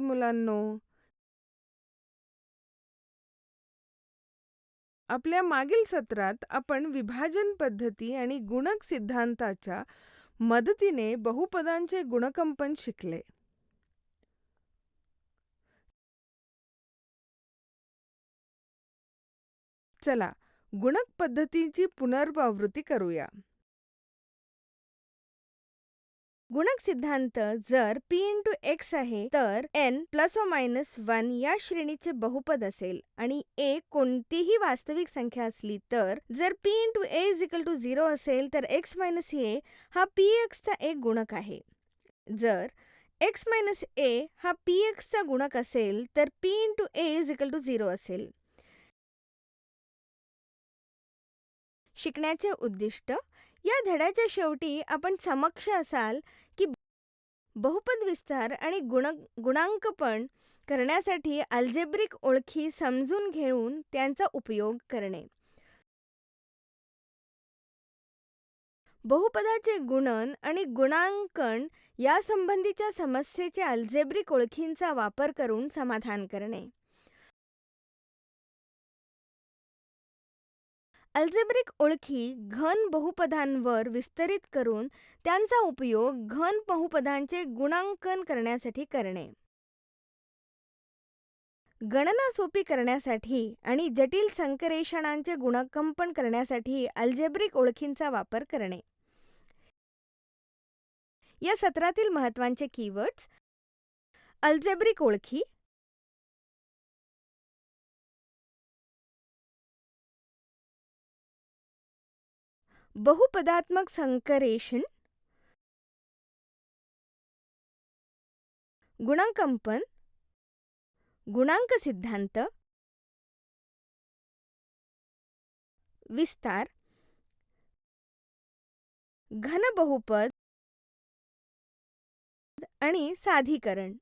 मुलांनो. आपल्या मागील सत्रात आपण विभाजन पद्धती आणि गुणक सिद्धांताच्या मदतीने बहुपदांचे गुणकंपन शिकले. चला गुणक पद्धतीची पुनरावृत्ती करूया. गुणक सिद्धांत जर p × x आहे तर n ±1 या श्रेणीचे बहुपद असेल आणि a कोणतीही वास्तविक संख्या असली तर जर p × a 0 असेल तर x - a हा px चा एक गुणक आहे. जर x - a हा px चा गुणक असेल तर p × a 0 असेल. शिकण्याचे उद्दिष्ट. या धड्याच्या शेवटी आपण समक्ष असाल की बहुपद विस्तार आणि गुणांकपण करण्यासाठी अल्जेब्रिक ओळखी समजून घेऊन त्यांचा उपयोग करणे. बहुपदाचे गुणन आणि गुणांकन यासंबंधीच्या समस्येचे अल्जेब्रिक ओळखींचा वापर करून समाधान करणे. अल्जेब्रिक ओळखी घन बहुपदांवर विस्तारित करून त्यांचा उपयोग घन बहुपदांचे गुणांकन करण्यासाठी करणे. गणना सोपी करण्यासाठी आणि जटिल संकरेषणांचे गुणकंपन करण्यासाठी अल्जेब्रिक ओळखींचा वापर करणे. या सत्रातील महत्त्वाचे कीवर्ड्स. अल्जेब्रिक ओळखी, बहुपदात्मक संकरेषण, गुणांकंपन, गुणांक सिद्धांत, विस्तार, घन बहुपद आणि साधीकरण.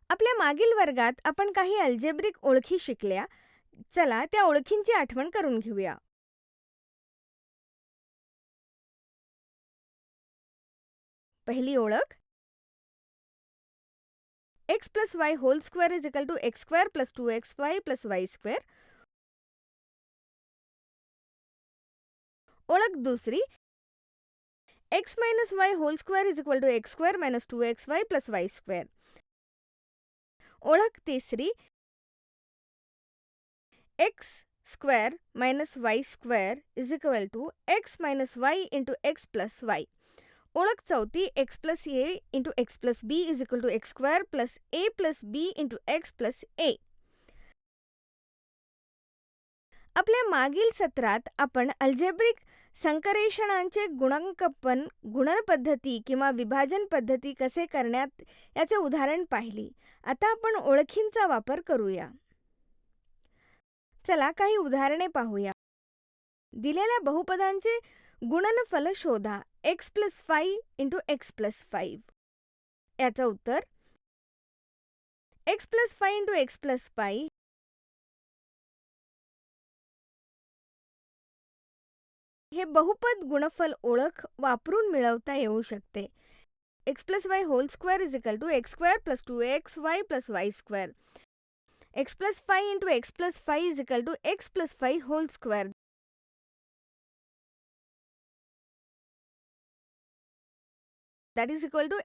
आपल्या मागील वर्गात आपण काही अल्जेब्रिक ओळखी शिकल्या. चला त्या ओळखींची आठवण करून घेऊया. पहिली ओळख. x + y² = x² + 2xy + y². ओळख दुसरी. x - y² = x² - 2xy + y². ओळख तिसरी. x² - y² = x - y × x + y. ओळख चौथी. x + a × x + b = x² + a + b × x + a. आपल्या मागील सत्रात आपण अल्जेब्रिक संकरेषणांचे गुणांकपन, गुणन पद्धती किंवा विभाजन पद्धती कसे करण्यात याचे उदाहरण पाहिली. आता आपण ओळखींचा वापर करूया. चला काही उदाहरणे पाहूया. दिलेल्या बहुपदांचे गुणनफल शोधा. x + 5 × x + 5. याचं उत्तर. x + 5 × x + 5 हे बहुपद गुणफल ओळख वापरून मिळवता येऊ शकते. x + y² = x² + 2xy + y². x + 5 × x + 5 = x + 5². that is equal to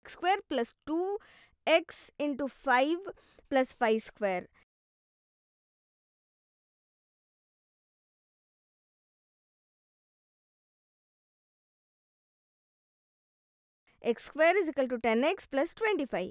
x² + 2x × 5 + 5². x² = 10x + 25.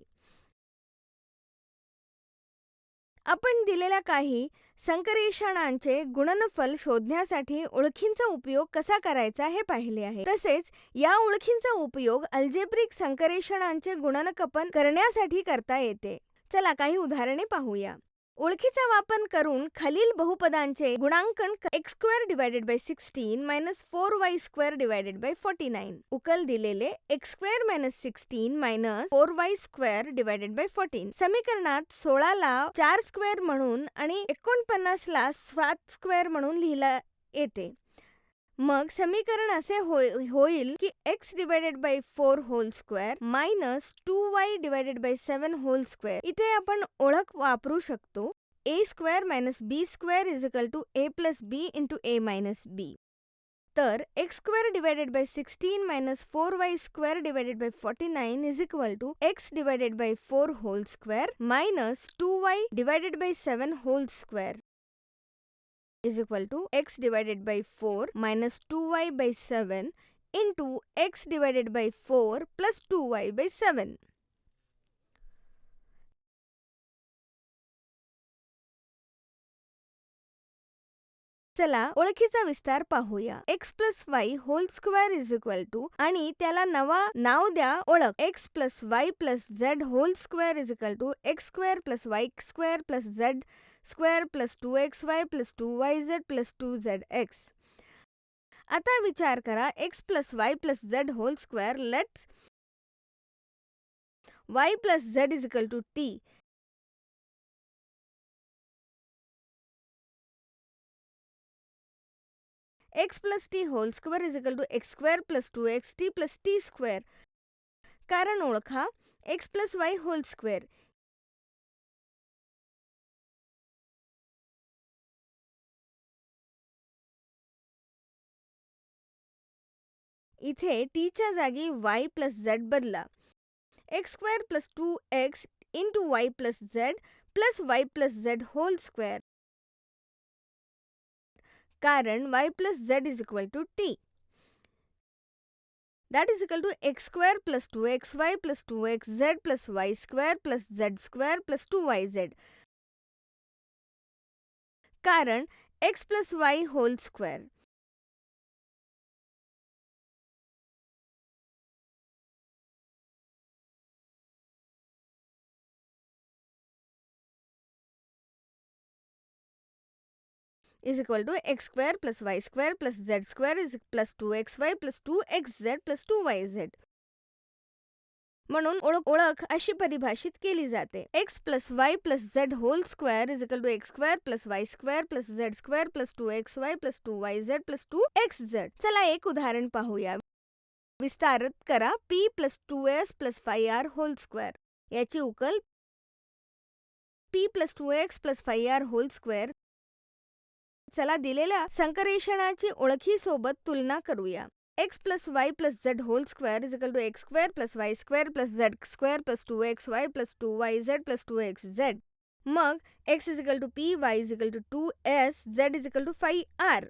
आपण दिलेल्या काही संकरेषणांचे गुणनफल शोधण्यासाठी ओळखींचा उपयोग कसा करायचा हे पाहिले आहे. तसेच या ओळखींचा उपयोग अल्जेब्रिक संकरेषणांचे गुणनकपन करण्यासाठी करता येते. चला काही उदाहरणे पाहूया. ओळखीचा वापर करून खालील बहुपदांचे गुणांकन. x² / 16 - 4y² / 49. उकल दिलेले x² - 16 - 4y² / 14. समीकरणात 16 ला 4² म्हणून आणि 49 ला 7² म्हणून लिहिला येते. मग समीकरण असे होईल की x divided by 4 whole square minus 2y divided by 7 whole square. इथे आपण ओळख वापरू शकतो. a square minus b square is equal to a plus b into a minus b. तर x square divided by 16 minus 4y square divided by 49 is equal to x divided by 4 whole square minus 2y divided by 7 whole square is equal to x divided by 4 minus 2y by 7 into x divided by 4 plus 2y by 7. चला ओळखीचा विस्तार पाहूया. x plus y whole square is equal to आणि त्याला नाव द्या ओळख x plus y plus z whole square is equal to x square plus y square plus z square plus 2xy plus 2yz plus 2zx. आता विचार करा x plus y plus z whole square. Let's y plus z is equal to t. x plus t whole square is equal to x square plus 2xt plus t square. कारण ओळखा x plus y whole square. इथे t च्या जागी y plus z बदला. X square plus 2x into y plus z plus y plus z whole square. कारण y plus z is equal to t. That is equal to x square plus 2xy plus 2xz plus y square plus z square plus 2yz. कारण x plus y whole square. is equal to x square plus y square plus z square is plus 2xy plus 2xz plus 2yz. म्हणून ओळख अशी परिभाषित केली जाते. x plus y plus z whole square is equal to x square plus y square plus z square plus 2xy plus 2yz plus 2xz. चला एक उदाहरण पाहूया. विस्तारित करा p plus 2s plus 5r whole square. याची उकल p plus 2x plus 5r whole square. चला दिलेल्या संकरेषणाची ओळखीसोबत तुलना करूया. x plus y plus z whole square is equal to x square plus y square plus z square plus 2xy plus 2yz plus 2xz. मग x is equal to p, y is equal to 2s, z is equal to 5r.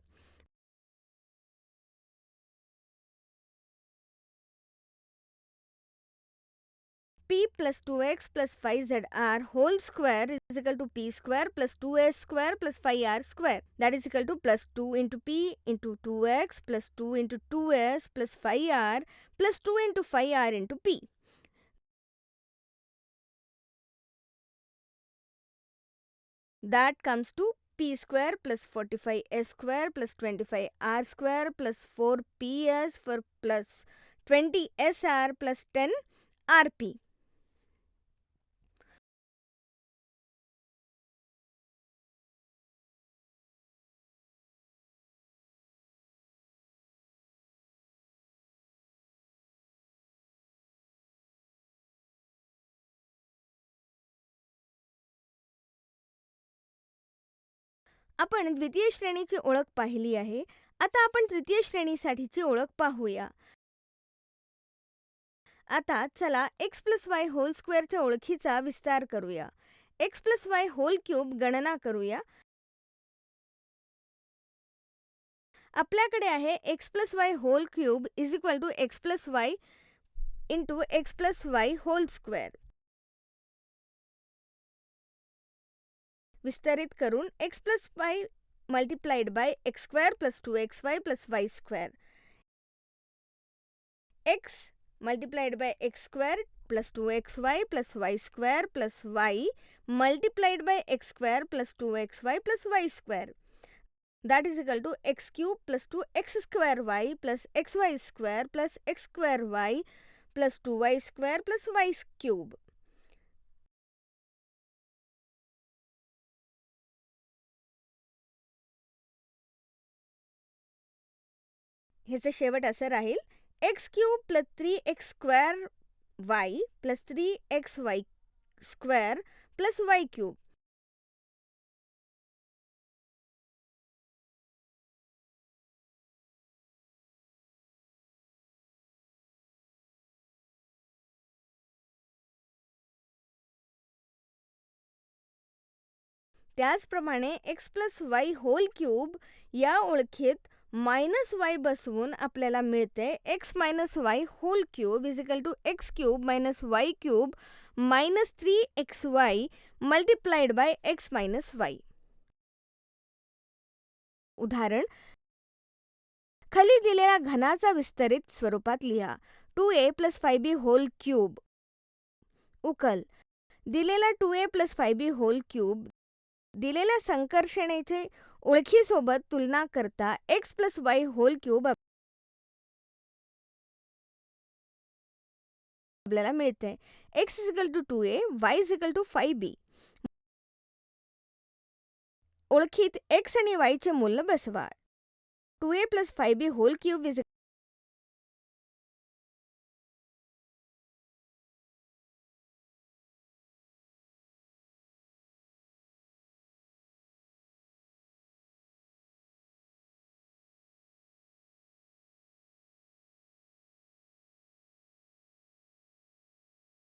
p plus 2x plus 5zr whole square is equal to p square plus 2s square plus 5r square. That is equal to plus 2 into p into 2x plus 2 into 2s plus 5r plus 2 into 5r into p. That comes to p square plus 45s square plus 25r square plus 4ps for plus 20sr plus 10rp. आपण द्वितीय श्रेणीची ओळख पाहिली आहे. आता आपण तृतीय श्रेणीसाठीची ओळख पाहूया. आता चला x प्लस वाय होल स्क्वेअरच्या ओळखीचा विस्तार करूया. x plus y whole cube गणना करूया. आपल्याकडे आहे x plus y whole cube is equal to x plus y into x plus y whole square. विस्तारित करून x plus y multiplied by x square plus 2xy plus y square. x multiplied by x square plus 2xy plus y square plus y multiplied by x square plus 2xy plus y square. That is equal to x cube plus 2x square y plus xy square plus x square y plus 2y square plus y cube. ह्याचं शेवट असं राहील x cube plus 3x square y plus 3xy square plus y cube. त्याचप्रमाणे x plus y whole cube या ओळखीत minus y बसवून आपल्याला मिळते x minus y whole cube is equal to x cube minus y cube minus 3xy multiplied by x minus y. उदाहरण, खाली दिलेल्या घनाचा विस्तरित स्वरूपात लिहा 2a plus 5b whole cube. उकल दिलेला 2a plus 5b whole cube दिलेल्या संकर्षणेचे ओळखीसोबत तुलना करता x plus y whole cube आपल्याला मिळते x is equal to 2a, y is equal to 5b. ओळखीत एक्स आणि वायचे मूल्य बसवा. 2a plus 5b whole cube is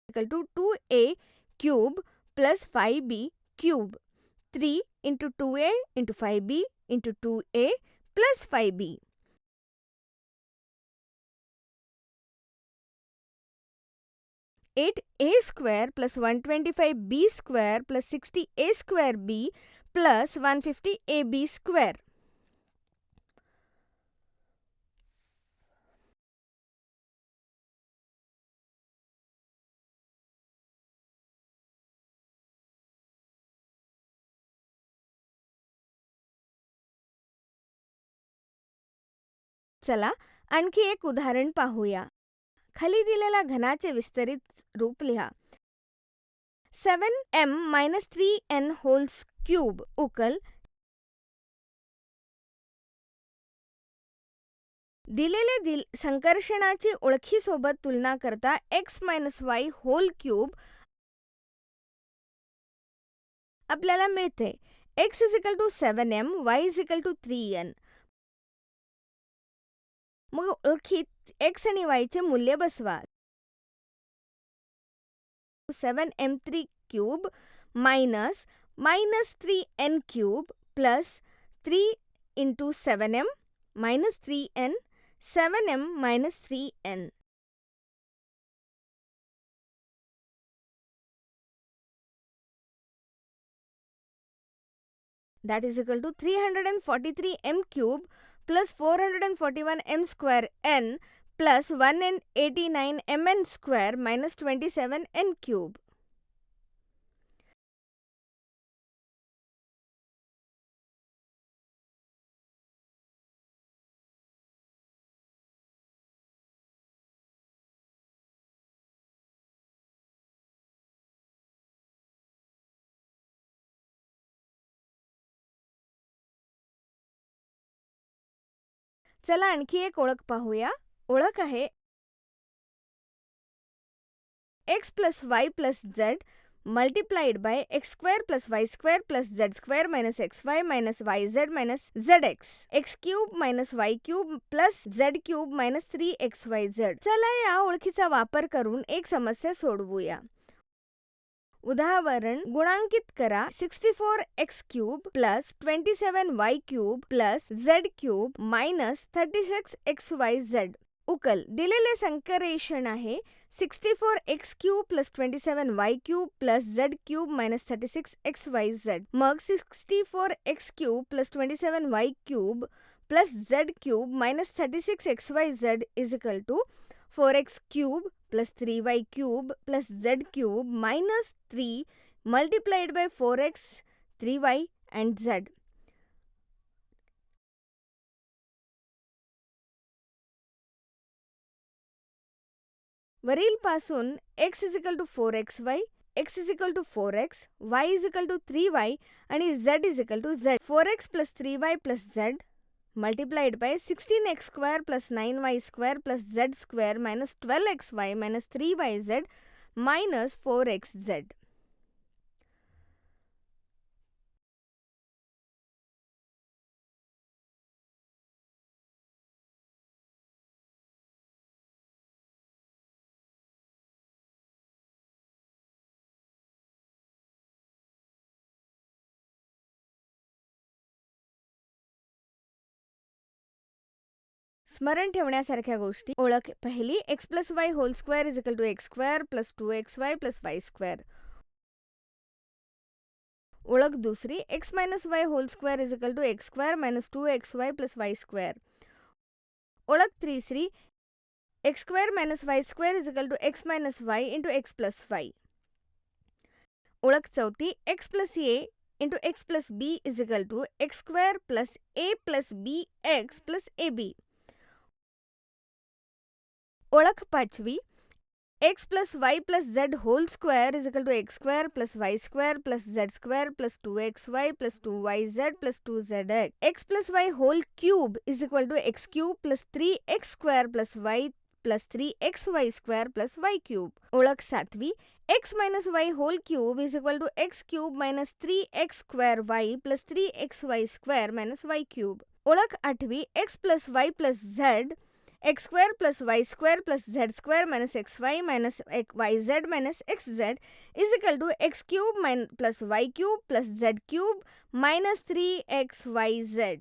equal to 2a cube plus 5b cube. 3 into 2a into 5b into 2a plus 5b. 8a square plus 125b square plus 60a square b plus 150ab square. चला आणखी एक उदाहरण पाहूया. खाली दिलेल्या घनाचे विस्तरित रूप लिहा 7m minus 3n whole cube. उकल दिलेले संकर्षणाची ओळखीसोबत तुलना करता x minus y whole cube आपल्याला मिळते x is equal to 7m, y is equal to 3n. मग ओळखीत x आणि y चे मूल्य बसवा. 7m3 cube minus 3n cube plus 3 into 7m minus 3n 7m minus 3n. That is equal to 343m cube plus 441m square n plus 189mn square minus 27n cube. चला आणखी एक ओळख पाहूया. ओळख आहे x plus y plus z multiplied by x square plus y square plus z square minus xy minus yz minus zx. x cube minus y cube plus z cube minus 3xyz. चला या ओळखीचा वापर करून एक समस्या सोडवूया. उदाहरण गुणांकित करा 64x cube plus 27y cube plus z cube minus 36xyz. उकल दिलेले संकरेषण आहे 64x cube plus 27y cube plus z cube minus 36xyz. मग 64x cube plus 27y cube plus z cube minus 36xyz is equal to 4x क्यूब plus 3y cube plus z cube minus 3 multiplied by 4x, 3y and z. वरील पासून x is equal to 4xy, x is equal to 4x, y is equal to 3y आणि z is equal to z. 4x plus 3y plus z multiplied by 16x square plus 9y square plus z square minus 12xy minus 3yz minus 4xz. स्मरण ठेवण्यासारख्या गोष्टी. ओळख पहिली, x plus y whole square is equal to x square plus 2xy plus y square. ओळख दुसरी, x minus y whole square is equal to x square minus 2xy plus y square. ओळख तिसरी, x square minus y square is equal to x minus y into x plus y. ओळख चौथी, x plus a into x plus b is equal to x square plus a plus B x plus a b. ओळख पाचवी, x plus y plus z whole square is equal to x square plus y square plus z square plus 2xy plus 2yz plus 2zx. X plus y whole cube is equal to x cube plus 3x square plus y plus 3xy square plus y cube. ओळख सातवी, x minus y whole cube is equal to x cube minus 3x square y plus 3xy square minus y cube. ओळख आठवी, x plus y plus z x square plus y square plus z square minus xy minus yz minus xz is equal to x cube plus y cube plus z cube minus 3xyz.